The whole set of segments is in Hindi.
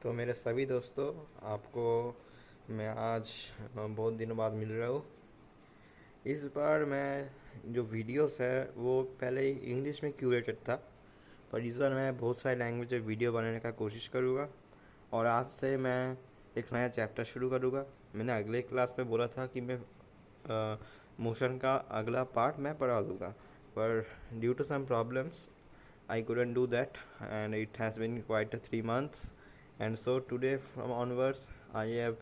तो मेरे सभी दोस्तों, आपको मैं आज बहुत दिनों बाद मिल रहा हूँ। इस बार मैं जो वीडियोस है वो पहले इंग्लिश में क्यूरेटेड था, पर इस बार मैं बहुत सारे लैंग्वेज में वीडियो बनाने का कोशिश करूँगा। और आज से मैं एक नया चैप्टर शुरू करूँगा। मैंने अगले क्लास में बोला था कि मैं मोशन का अगला पार्ट मैं पढ़ा दूँगा, पर due to some problems I couldn't do that, and it has been quite a 3 months. And so today from onwards, I have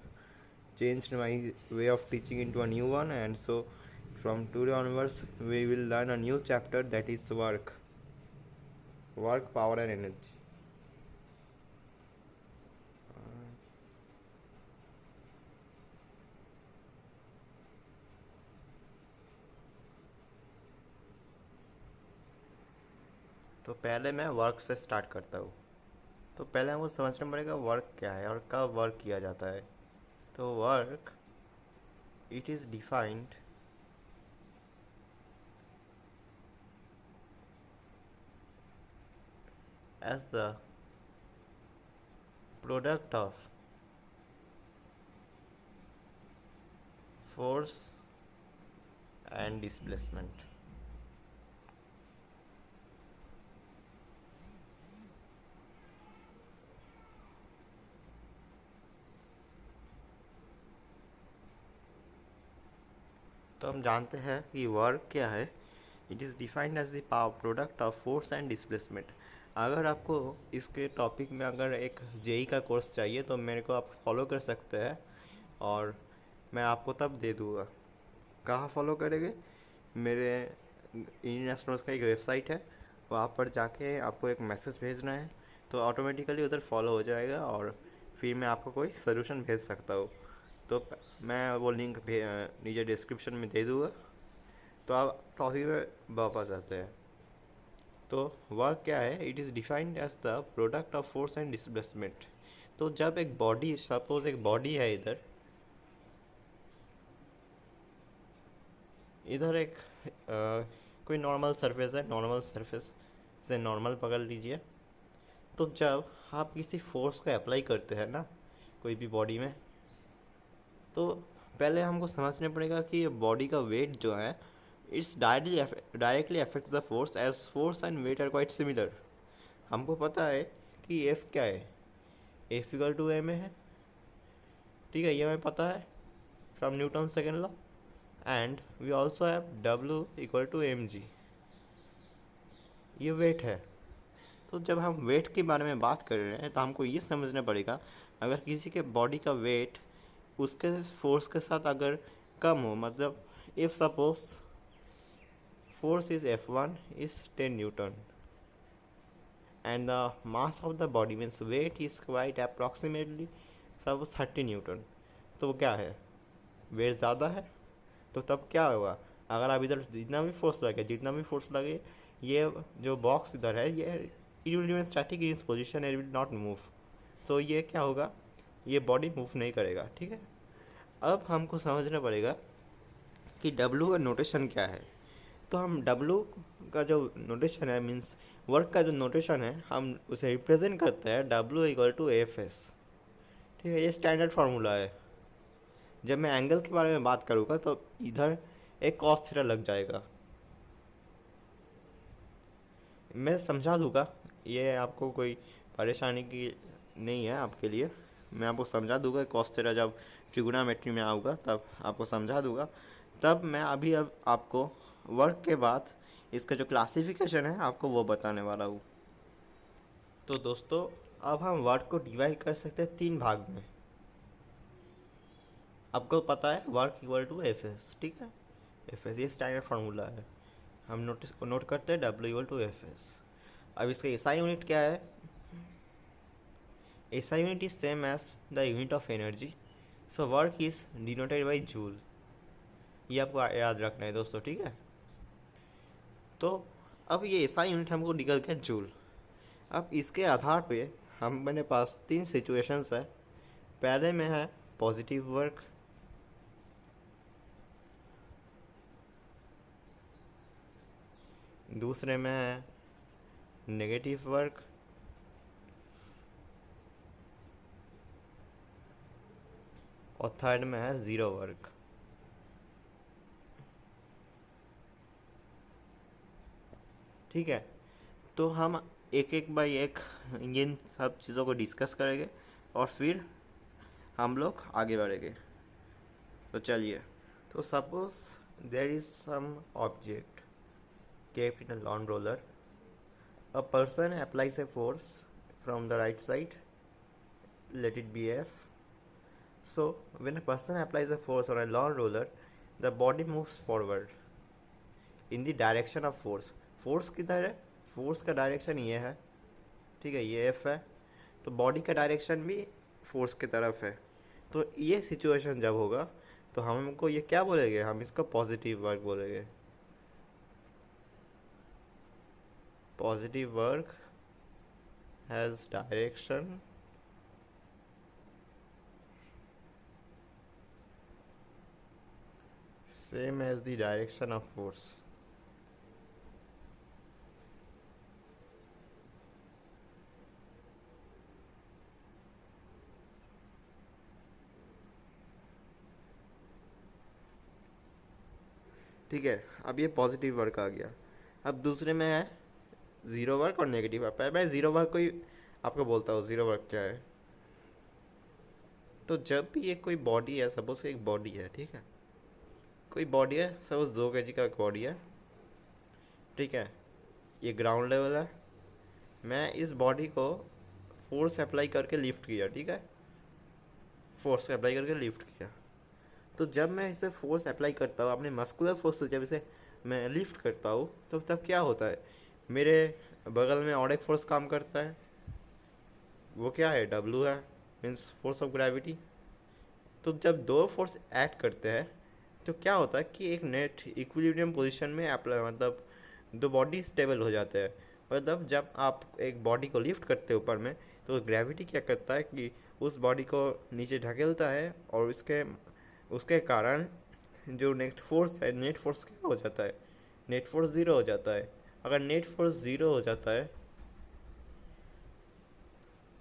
changed my way of teaching into a new one. And so from today onwards, we will learn a new chapter, that is work, power, and energy. तो पहले मैं वर्क से स्टार्ट करता हूँ। तो पहले हमको समझना पड़ेगा वर्क क्या है और कब वर्क किया जाता है। तो work, it is defined as the product of force and displacement. तो हम जानते हैं कि वर्क क्या है। It is defined as the product of force and displacement. अगर आपको इसके टॉपिक में अगर एक जेई का कोर्स चाहिए तो मेरे को आप फॉलो कर सकते हैं, और मैं आपको तब दे दूँगा। कहाँ फॉलो करेंगे? मेरे इंडियन एस्ट्रोनॉट्स का एक वेबसाइट है, वहाँ पर जाके आपको एक मैसेज भेजना है, तो ऑटोमेटिकली उधर फॉलो हो जाएगा, और फिर मैं आपको कोई सोल्यूशन भेज सकता हूँ। तो मैं वो लिंक नीचे डिस्क्रिप्शन में दे दूँगा। तो आप टॉपिक में वापस आते हैं। तो वर्क क्या है? It is defined as the product of force and displacement. तो जब एक बॉडी, सपोज एक बॉडी है, इधर इधर एक कोई नॉर्मल सरफेस है, नॉर्मल सरफेस से नॉर्मल पकड़ लीजिए। तो जब आप किसी फोर्स को अप्लाई करते हैं ना कोई भी बॉडी में, तो पहले हमको समझना पड़ेगा कि बॉडी का वेट जो है, it's directly affects the force, as force and weight are quite similar. हमको पता है कि एफ क्या है, F equal to M A है। ठीक है, ये हमें पता है from Newton second law. And we also have W equal to M G. ये वेट है। तो जब हम वेट के बारे में बात कर रहे हैं तो हमको ये समझना पड़ेगा, अगर किसी के बॉडी का वेट उसके फोर्स के साथ अगर कम हो, मतलब if suppose force is F1 is 10 Newton, and the mass of the body means weight is quite approximately सब 30 न्यूटन। तो वो क्या है? वेट ज़्यादा है। तो तब क्या होगा? अगर आप इधर जितना भी फोर्स लगे, ये जो बॉक्स इधर है, ये it will remain static in its position, it will not move. तो ये क्या होगा? ये बॉडी मूव नहीं करेगा। ठीक है, अब हमको समझना पड़ेगा कि डब्लू का नोटेशन क्या है। तो हम डब्लू का जो नोटेशन है, मीन्स वर्क का जो नोटेशन है, हम उसे रिप्रेजेंट करते हैं W equal to F S. ठीक है, ये स्टैंडर्ड फार्मूला है। जब मैं एंगल के बारे में बात करूँगा तो इधर एक कॉस थीटा लग जाएगा। मैं समझा दूंगा, ये आपको कोई परेशानी की नहीं है आपके लिए। मैं आपको समझा दूंगा कॉस थीटा, जब ट्रिगोनोमेट्री में आऊँगा तब आपको समझा दूंगा। तब मैं अभी अब आपको वर्क के बाद इसका जो क्लासिफिकेशन है आपको वो बताने वाला हूँ। तो दोस्तों, अब हम वर्क को डिवाइड कर सकते हैं 3 भाग में। आपको पता है work equal to F S. ठीक है, एफ एस ये स्टैंडर्ड फार्मूला है। हम नोट करते हैं W equal to F S. अब इसका एसआई यूनिट क्या है? SI unit is same as the unit of energy, so work is denoted by joule। ये आपको याद रखना है दोस्तों। ठीक है, तो अब ये SI यूनिट हमको निकल गया जूल। अब इसके आधार पे हम मेरे पास 3 सिचुएशंस है। पहले में है पॉजिटिव वर्क, दूसरे में है नेगेटिव वर्क, और थर्ड में है ज़ीरो वर्क। ठीक है, तो हम एक एक बाई एक इन सब चीज़ों को डिस्कस करेंगे और फिर हम लोग आगे बढ़ेंगे। तो चलिए, तो suppose there is some object kept in a lawn roller. A person applies a force from the right side, let it be F. So when a person applies a force on a lawn roller, the body moves forward in the direction of force. Force किधर है? फोर्स का डायरेक्शन ये है, ठीक है, ये एफ है, तो बॉडी का डायरेक्शन भी फोर्स की तरफ है। तो ये सिचुएशन जब होगा तो हमको ये क्या बोलेंगे, हम इसको पॉजिटिव वर्क बोलेंगे। Positive work has direction same as the direction of force. ठीक है, अब ये पॉजिटिव वर्क आ गया। अब दूसरे में है ज़ीरो वर्क और नेगेटिव वर्क। मैं ज़ीरो वर्क को ही आपको बोलता हूँ ज़ीरो वर्क क्या है। तो जब भी ये कोई बॉडी है, सपोज एक बॉडी है, ठीक है, कोई बॉडी है, सपोज 2 kg का बॉडी है, ठीक है, ये ग्राउंड लेवल है, मैं इस बॉडी को फोर्स अप्लाई करके लिफ्ट किया, ठीक है, फोर्स अप्लाई करके लिफ्ट किया। तो जब मैं इसे फोर्स अप्लाई करता हूँ, अपने मस्कुलर फोर्स से जब इसे मैं लिफ्ट करता हूँ, तो तब क्या होता है, मेरे बगल में और एक फोर्स काम करता है, वो क्या है, डब्लू है, मीन्स फोर्स ऑफ ग्रेविटी। तो जब दो फोर्स ऐड करते हैं तो क्या होता है कि एक नेट इक्विलिब्रियम पोजीशन में मतलब दो बॉडी स्टेबल हो जाते हैं। मतलब जब आप एक बॉडी को लिफ्ट करते हैं ऊपर में, तो ग्रेविटी क्या करता है कि उस बॉडी को नीचे ढकेलता है, और उसके कारण जो नेट फोर्स क्या हो जाता है, नेट फोर्स ज़ीरो हो जाता है। अगर नेट फोर्स ज़ीरो हो जाता है,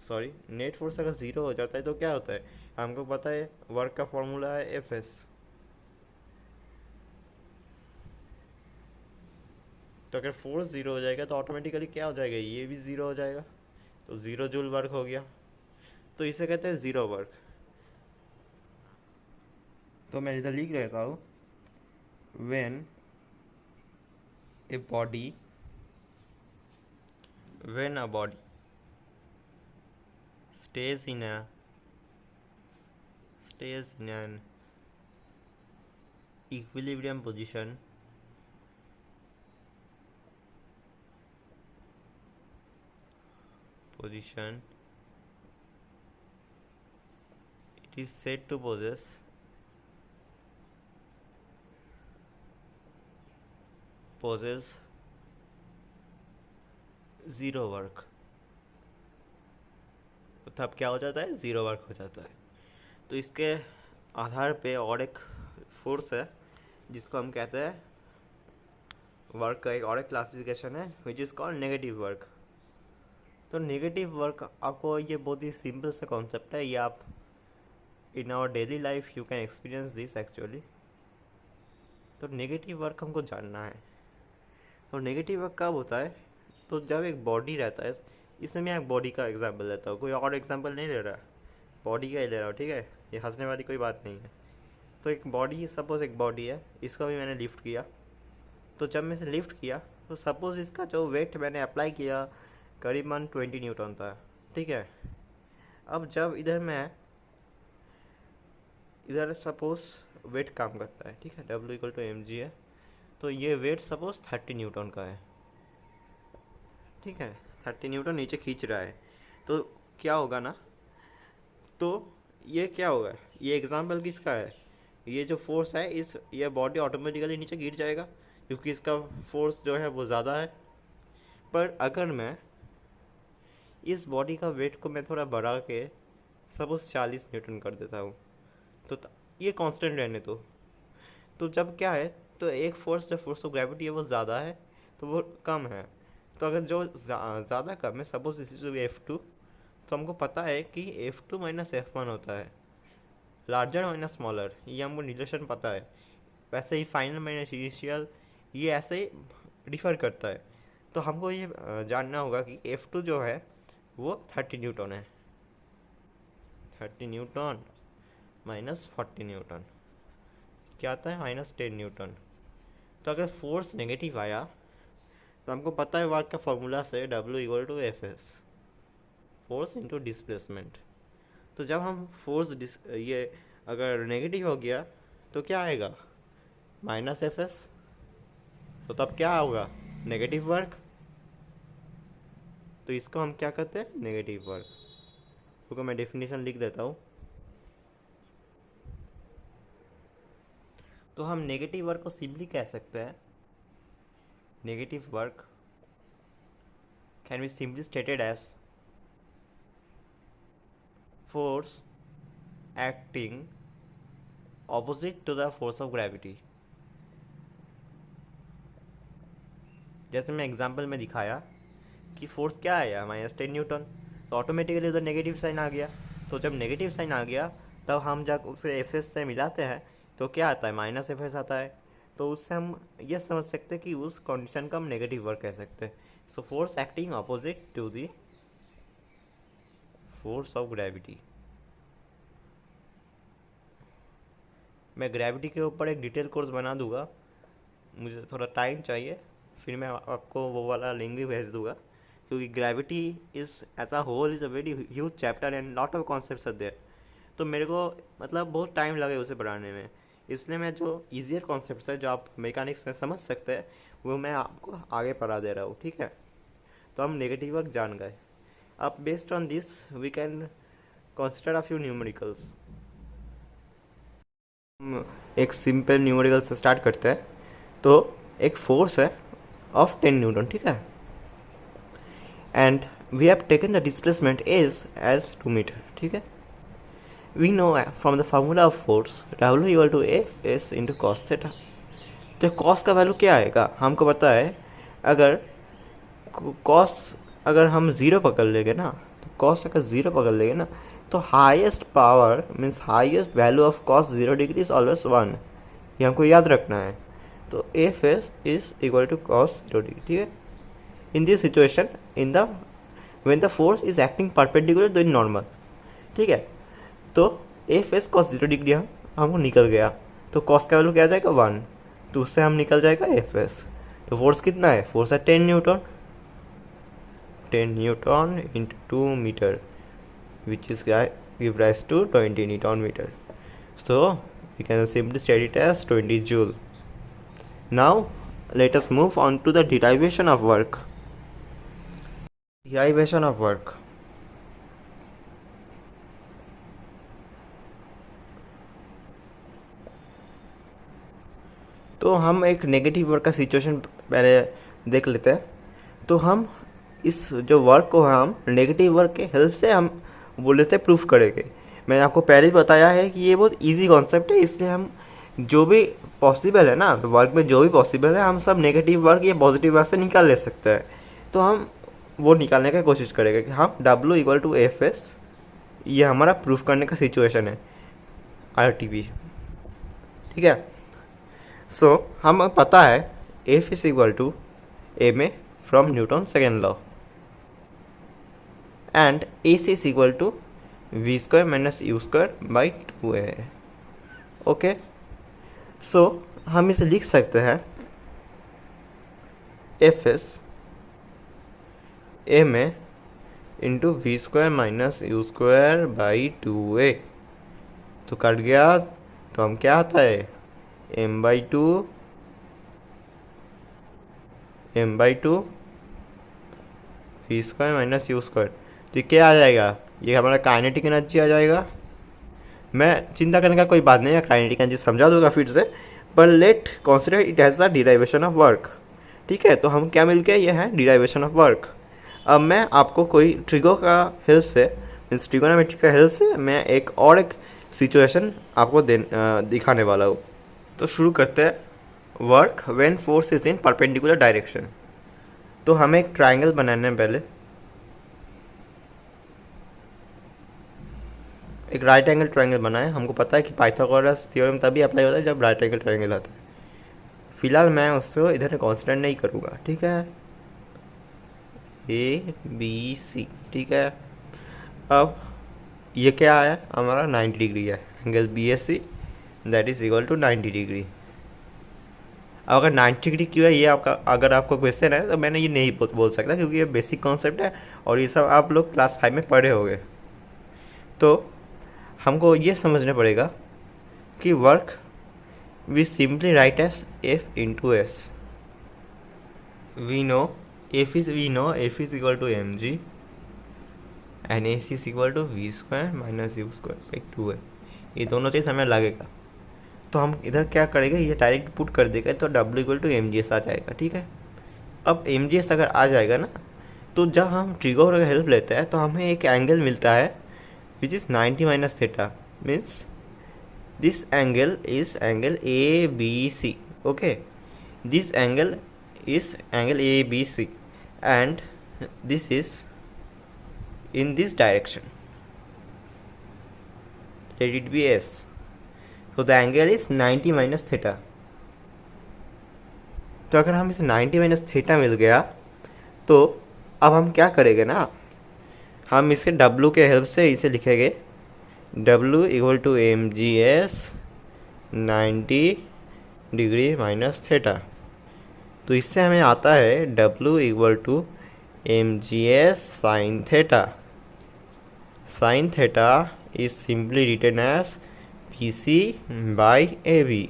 सॉरी, नेट फोर्स अगर ज़ीरो हो जाता है तो क्या होता है, हमको पता है वर्क का फॉर्मूला है एफ एस। तो अगर फोर्स ज़ीरो हो जाएगा तो ऑटोमेटिकली क्या हो जाएगा, ये भी ज़ीरो हो जाएगा, तो ज़ीरो जूल वर्क हो गया। तो इसे कहते हैं ज़ीरो वर्क। तो मैं इधर लिख लेता हूँ, when a body when a body stays in an equilibrium position, it is said to possess zero work. तब क्या हो जाता है, ज़ीरो वर्क हो जाता है। तो इसके आधार पे और एक फोर्स है जिसको हम कहते हैं वर्क का, एक और एक क्लासिफिकेशन है which is called negative work. तो नेगेटिव वर्क आपको, ये बहुत ही सिंपल सा कॉन्सेप्ट है, ये आप in our daily life you can experience this actually. तो नेगेटिव वर्क हमको जानना है। तो नेगेटिव वर्क कब होता है, तो जब एक बॉडी रहता है, इसमें मैं एक बॉडी का एग्जांपल लेता हूँ, कोई और एग्जांपल नहीं ले रहा, बॉडी का ही ले रहा हूँ, ठीक है, ये हंसने वाली कोई बात नहीं है। तो एक बॉडी, सपोज एक बॉडी है, इसको भी मैंने लिफ्ट किया। तो जब मैं इसे लिफ्ट किया तो सपोज इसका जो वेट मैंने अप्लाई किया करीबन 20 न्यूटन था, ठीक है। अब जब इधर सपोज वेट काम करता है, ठीक है, W=mg है, तो ये वेट सपोज 30 न्यूटन का है, ठीक है, 30 न्यूटन नीचे खींच रहा है। तो क्या होगा ना, तो ये क्या होगा, ये एग्जाम्पल किसका है, ये जो फोर्स है, ये बॉडी ऑटोमेटिकली नीचे गिर जाएगा क्योंकि इसका फोर्स जो है वो ज़्यादा है। पर अगर मैं इस बॉडी का वेट को मैं थोड़ा बढ़ा के सपोज 40 न्यूटन कर देता हूँ, तो ये कांस्टेंट रहने दो। तो जब क्या है, तो एक फोर्स, जो फोर्स ऑफ ग्रेविटी है वो ज़्यादा है, तो वो कम है। तो अगर जो ज़्यादा कम है, सपोज इस F2, तो हमको पता है कि F2 - F1 होता है। लार्जर माइनस स्मॉलर, ये हमको रिलेशन पता है। वैसे ही फाइनल माइनस इनिशियल, ये ऐसे ही डिफर करता है। तो हमको ये जानना होगा कि F2 जो है वो 30 न्यूटन है। 30 न्यूटन माइनस 40 न्यूटन क्या आता है? Minus 10 newton. तो अगर फोर्स नेगेटिव आया तो हमको पता है वर्क का फॉर्मूला से W=Fs, फोर्स इंटू डिस्प्लेसमेंट। तो जब हम ये अगर नेगेटिव हो गया तो क्या आएगा? Minus Fs। तो तब क्या होगा? Negative work. तो इसको हम क्या कहते हैं? Negative work. क्योंकि मैं डेफिनेशन लिख देता हूँ। तो हम नेगेटिव वर्क को सिंपली कह सकते हैं, negative work can be simply stated as force acting opposite to the force of gravity. जैसे मैं एग्जांपल में दिखाया कि फोर्स क्या आया? Minus 10 newton. तो ऑटोमेटिकली उधर नेगेटिव साइन आ गया। तो जब नेगेटिव साइन आ गया तब हम जब उसे एफ एस से मिलाते हैं तो क्या आता है? माइनस एफ एस आता है। तो उससे हम ये समझ सकते हैं कि उस कंडीशन का हम नेगेटिव वर्क कह सकते हैं। So force acting opposite to the force of gravity. मैं ग्रेविटी के ऊपर एक डिटेल कोर्स बना दूंगा, मुझे थोड़ा टाइम चाहिए, फिर मैं आपको वो वाला लिंक भी भेज दूंगा। क्योंकि gravity is as a whole is a very huge chapter and lot of concepts are there. तो मेरे को मतलब बहुत टाइम लगे उसे पढ़ाने में, इसलिए मैं जो ईजियर कॉन्सेप्ट्स है जो आप मैकेनिक्स में समझ सकते हैं वो मैं आपको आगे पढ़ा दे रहा हूँ, ठीक है। तो हम नेगेटिव वर्क जान गए। अब based on this we can consider a few numericals. हम एक सिंपल न्यूमेरिकल से स्टार्ट करते हैं। तो एक फोर्स है ऑफ 10 न्यूटन, ठीक है, and we have taken the displacement is as 2 metre, ठीक है। We know from the formula of force W=F into cos theta. तो कॉस का वैल्यू क्या आएगा? हमको पता है अगर कॉस अगर हम ज़ीरो पकड़ लेंगे ना, तो कॉस अगर ज़ीरो पकड़ लेंगे ना तो highest power means highest value of cos 0 degree is always 1। ये हमको याद रखना है। तो F S is equal to cos 0 degree, ठीक है। In this situation in the when the force is acting perpendicular to normal, ठीक है। तो एफ एस कॉस 0 डिग्री हमको निकल गया। तो कॉस का वैल्यू क्या आ जाएगा? 1। तो उससे हम निकल जाएगा एफ एस। तो फोर्स कितना है? फोर्स है 10 newton. 10 newton into 2 metre which is give rise to 20 Newton meter. So we can simply state it as 20 joule. Now let us move on to the derivation of work. Derivation of work. तो हम एक नेगेटिव वर्क का सिचुएशन पहले देख लेते हैं। तो हम इस जो वर्क को हम नेगेटिव वर्क के हेल्प से हम बोले थे प्रूफ करेंगे। मैंने आपको पहले ही बताया है कि ये बहुत इजी कॉन्सेप्ट है, इसलिए हम जो भी पॉसिबल है ना, तो वर्क में जो भी पॉसिबल है हम सब नेगेटिव वर्क या पॉजिटिव वर्क से निकाल ले सकते हैं। तो हम वो निकालने की कोशिश करेंगे कि हम W=Fs, ये हमारा प्रूफ करने का सिचुएशन है RTP, ठीक है। सो हम पता है F is equal to ma from Newton second law and AC is equal to V square minus U square by 2A। Okay, so हम इसे लिख सकते हैं एफ एस ए में into V square minus you square by 2A। तो कट गया तो हम क्या आता है? m/2 v square minus you square. तो क्या आ जाएगा? ये हमारा काइनेटिक एनर्जी आ जाएगा। मैं चिंता करने का कोई बात नहीं है, काइनेटिक एनर्जी समझा दूंगा फिर से, पर late consider it has the derivation of work, ठीक है। तो हम क्या मिल गया? ये है डिराइवेशन ऑफ वर्क। अब मैं आपको कोई ट्रिगो का हेल्प से मीन्स ट्रिगोनोमेट्री का हेल्प से मैं एक सिचुएशन आपको दिखाने वाला हूँ। तो शुरू करते हैं। Work when force is in perpendicular direction. तो हमें एक ट्राइंगल बनाना है पहले। एक राइट एंगल ट्रायंगल बना है, हमको पता है कि पाइथागोरस थ्योरम तभी अप्लाई होता है जब राइट एंगल ट्रायंगल आता है। फिलहाल मैं उसको इधर कंसिडर नहीं करूँगा, ठीक है। ए बी सी, ठीक है। अब ये क्या है, हमारा 90 डिग्री है, angle B S C that is equal to 90 degree. अब अगर 90 डिग्री क्यों है, ये आपका अगर आपको क्वेश्चन है तो मैंने ये नहीं बोल सकता, क्योंकि ये बेसिक कॉन्सेप्ट है और ये सब आप लोग क्लास 5 में पढ़े होंगे। तो हमको ये समझना पड़ेगा कि work we simply write as F into S. We know F is equal to M g and S is equal to v square minus you square by 2 है। ये दोनों चीज़ हमें लगेगा, तो हम इधर क्या करेंगे, ये डायरेक्ट पुट कर देगा तो W equal to M G S आ जाएगा, ठीक है। अब एम जी एस अगर आ जाएगा ना, तो जब हम ट्रिगोर का हेल्प लेते हैं तो हमें एक एंगल मिलता है which is 90 minus theta, means this angle is angle A B C, okay. This angle is angle ABC and this is in this direction, let it be S, so the angle is 90 minus theta। तो अगर हम इसे 90 माइनस थीटा मिल गया तो अब हम क्या करेंगे ना, हम इसे W के हेल्प से इसे लिखेंगे W equal to M G S 90 degree minus theta. तो इससे हमें आता है W equal to M G S sine theta. Sine theta is simply written as B C by A B.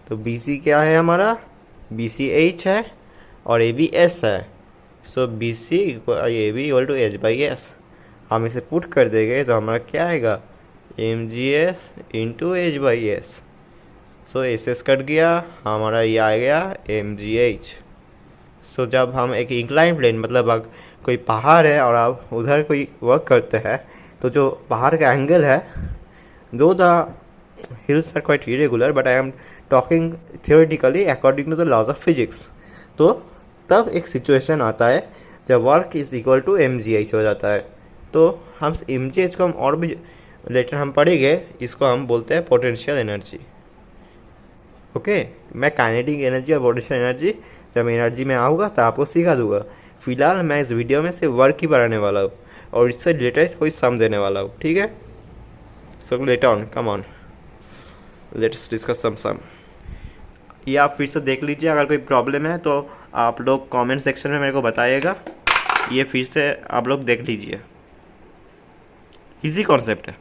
तो बी सी क्या है हमारा, बी सी एच है और ए बी एस है, so B C A B equal to H by S. हम इसे पुट कर देंगे तो हमारा क्या आएगा, M ji S into H by S. So S S cut गया, हमारा ये आ गया एम जी एच। सो जब हम एक इंक्लाइन प्लेन, मतलब अगर कोई पहाड़ है और आप उधर कोई वर्क करते हैं, तो जो पहाड़ का एंगल है, though the hills are quite irregular but I am talking theoretically according to the laws of physics, तो तब एक सिचुएशन आता है जब work is equal to M g h हो जाता है। तो हम एम जी एच को हम और भी लेटर हम पढ़ेंगे, इसको हम बोलते हैं पोटेंशियल एनर्जी, ओके। मैं काइनेटिक एनर्जी और पोटेंशियल एनर्जी जब एनर्जी में आऊँगा तो आपको सिखा दूंगा। फिलहाल मैं इस वीडियो में सिर्फ वर्क ही पढ़ाने वाला हूँ और इससे रिलेटेड कोई सम देने वाला हूँ, ठीक है। So later on, come on, let's discuss some. ये आप फिर से देख लीजिए, अगर कोई प्रॉब्लम है तो आप लोग कमेंट सेक्शन में मेरे को बताइएगा। ये फिर से आप लोग देख लीजिए, इजी कॉन्सेप्ट है।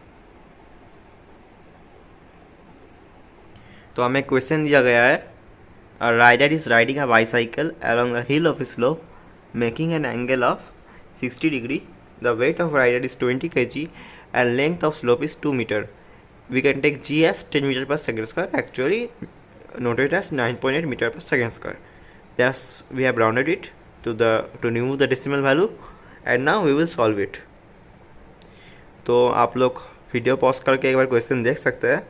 तो हमें क्वेश्चन दिया गया है, a rider is riding a bicycle along the hill of a slope making an angle of 60 degree. The weight of rider is 20 kg and length of slope is 2 meter. We can take g as 10 meter per second square, actually noted as 9.8 meter per second square. Thus we have rounded it to remove the decimal value and now we will solve it. तो आप लोग वीडियो पॉज करके एक बार क्वेश्चन देख सकते हैं,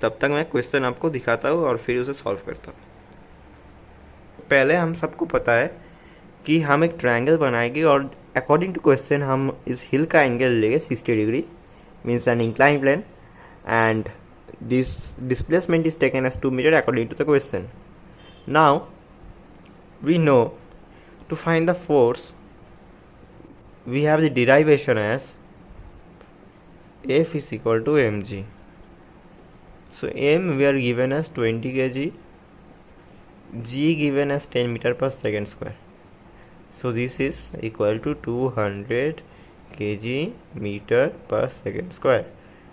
तब तक मैं क्वेश्चन आपको दिखाता हूँ और फिर उसे सॉल्व करता हूँ। पहले हम सबको पता है कि हम एक ट्रायंगल बनाएंगे और अकॉर्डिंग टू क्वेश्चन हम इस हिल का एंगल लेंगे 60 degree, means an incline plane, and this displacement is taken as 2 metre according to the question. Now we know to find the force we have the derivation as F is equal to mg. So m we are given as 20 kg, g given as 10 meter per second square. So this is equal to 200 kg meter per second square.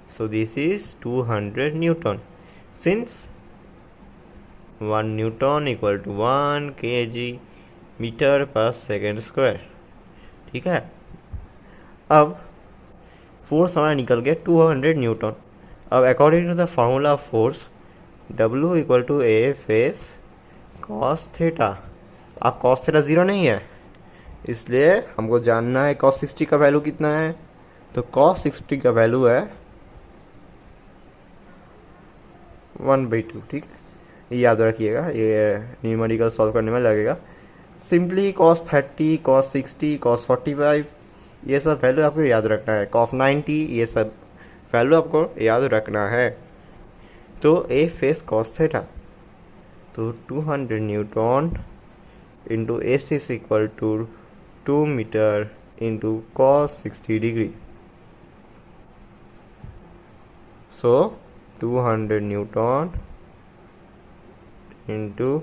So this is 200 Newton. Since 1 Newton equal to 1 kg meter per second square, ठीक है। अब फोर्स हमारा निकल गया 200 न्यूटन। अब according to the formula of force W equal to F S cos theta. अब कॉस थीटा ज़ीरो नहीं है, इसलिए हमको जानना है कॉस 60 का वैल्यू कितना है। तो कॉस 60 का वैल्यू है 1/2, ठीक है। ये याद रखिएगा, ये न्यूमेरिकल सॉल्व करने में लगेगा। सिंपली कॉस 30, कॉस 60, कॉस 45, ये सब वैल्यू आपको याद रखना है। कॉस 90, ये सब वैल्यू आपको याद रखना है। तो ए फेस कॉस थीटा, तो 200 newton into S is equal to 2 metre into cos 60 degree. So 200 newton into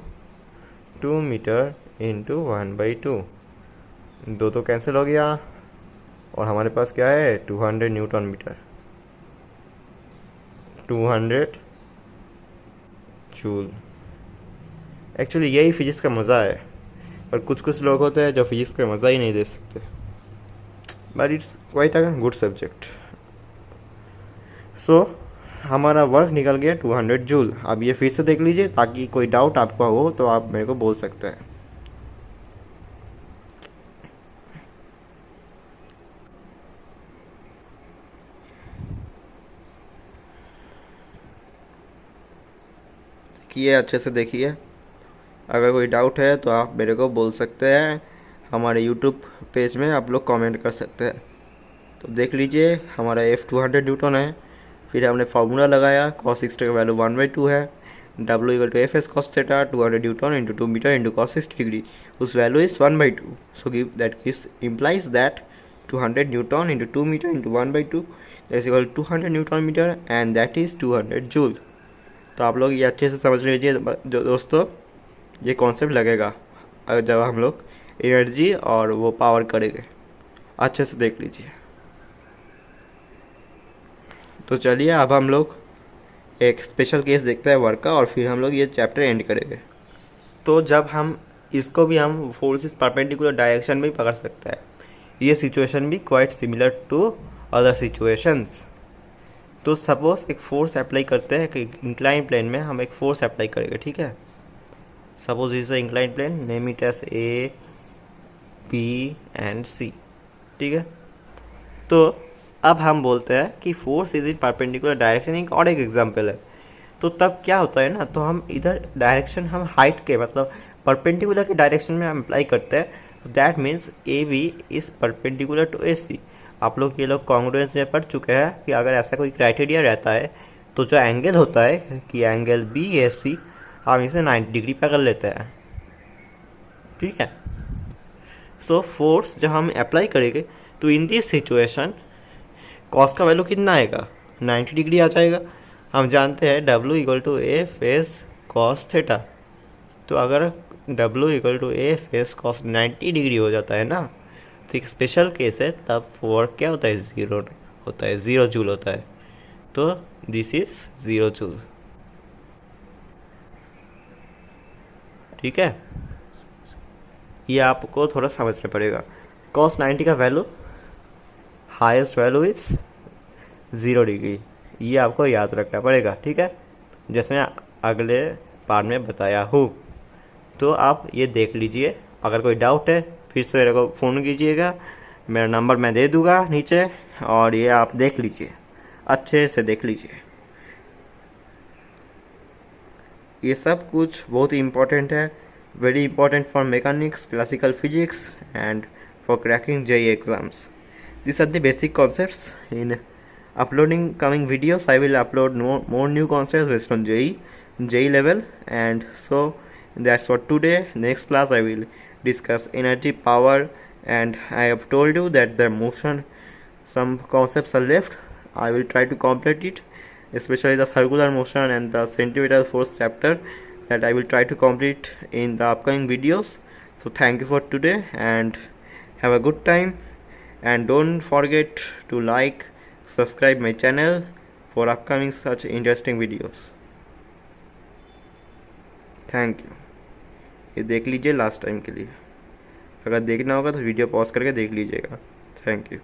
2 metre into 1/2, दो तो कैंसिल हो गया और हमारे पास क्या है 200 न्यूटन मीटर, 200 जूल। एक्चुअली यही फिजिक्स का मज़ा है, और कुछ कुछ लोग होते हैं जो फिजिक्स का मज़ा ही नहीं ले सकते, but it's quite a good subject. So हमारा वर्क निकल गया 200 जूल। अब ये फिर से देख लीजिए, ताकि कोई डाउट आपका हो तो आप मेरे को बोल सकते हैं। देखिए, अच्छे से देखिए, अगर कोई डाउट है तो आप मेरे को बोल सकते हैं। हमारे यूट्यूब पेज में आप लोग कमेंट कर सकते हैं। तो देख लीजिए, हमारा F 200 न्यूटन है। फिर हमने फार्मूला लगाया, cos 60 का वैल्यू 1/2 है, W equal to F S cos theta 200 newton into 2 metre into cos 60 degree, उस value is 1/2। So give that gives implies that 200 newton into 2 metre into 1/2 that equal 200 newton metre and that is 200 joule. तो आप लोग ये अच्छे से समझ लीजिए जो दोस्तों, ये कॉन्सेप्ट लगेगा अगर जब हम लोग एनर्जी और वो पावर करेंगे। अच्छे से देख लीजिए। तो चलिए अब हम लोग एक स्पेशल केस देखते हैं वर्क का, और फिर हम लोग ये चैप्टर एंड करेंगे। तो जब हम इसको भी हम फोर्सेस परपेंडिकुलर डायरेक्शन में ही पकड़ सकते हैं। ये सिचुएशन भी quite similar to other situations. तो सपोज एक फोर्स अप्लाई करते हैं कि इंक्लाइन प्लेन में हम एक फोर्स अप्लाई करेंगे, ठीक है। Suppose is incline plane, name it as A B and C, ठीक है। तो अब हम बोलते हैं कि force is in perpendicular direction, एक और एक एग्जांपल है। तो तब क्या होता है ना, तो हम इधर डायरेक्शन हम हाइट के मतलब परपेंडिकुलर के डायरेक्शन में हम अप्लाई करते हैं। That means A B is perpendicular to A C. आप लोग ये लोग कॉन्ग्रुएंस में पढ़ चुके हैं कि अगर ऐसा कोई क्राइटेरिया रहता है तो जो एंगल होता है कि एंगल बी ए सी, हम इसे 90 डिग्री पकड़ लेते हैं, ठीक है। सो फोर्स जब हम अप्लाई करेंगे तो इन दिस सिचुएशन कॉस का वैल्यू कितना आएगा, 90 डिग्री आ जाएगा। हम जानते हैं W equal to F S cos theta. तो अगर W equal to F S cos 90 degree हो जाता है ना, तो एक स्पेशल केस है, तब वर्क क्या होता है, ज़ीरो होता है, 0 जूल होता है। तो दिस इज 0 जूल, ठीक है। ये आपको थोड़ा समझना पड़ेगा। कॉस 90 का value, highest value is 0 degree, ये आपको याद रखना पड़ेगा, ठीक है, जैसे मैं अगले पार्ट में बताया हूँ। तो आप ये देख लीजिए। अगर कोई डाउट है फिर से मेरे को फ़ोन कीजिएगा, मेरा नंबर मैं दे दूँगा नीचे, और ये आप देख लीजिए, अच्छे से देख लीजिए। ये सब कुछ बहुत ही इम्पोर्टेंट है, very important for mechanics, classical physics, and for cracking JEE exams. These are the basic concepts. In uploading coming videos, I will upload more new concepts based on JEE level, and so that's for today. Next class I will discuss energy, power, and I have told you that the motion, some concepts are left. I will try to complete it, especially the circular motion and the centripetal force chapter, that I will try to complete in the upcoming videos. So thank you for today and have a good time, and don't forget to like, subscribe my channel for upcoming such interesting videos. Thank you. ये देख लीजिए लास्ट टाइम के लिए, अगर देखना होगा तो वीडियो पॉज करके देख लीजिएगा। Thank you.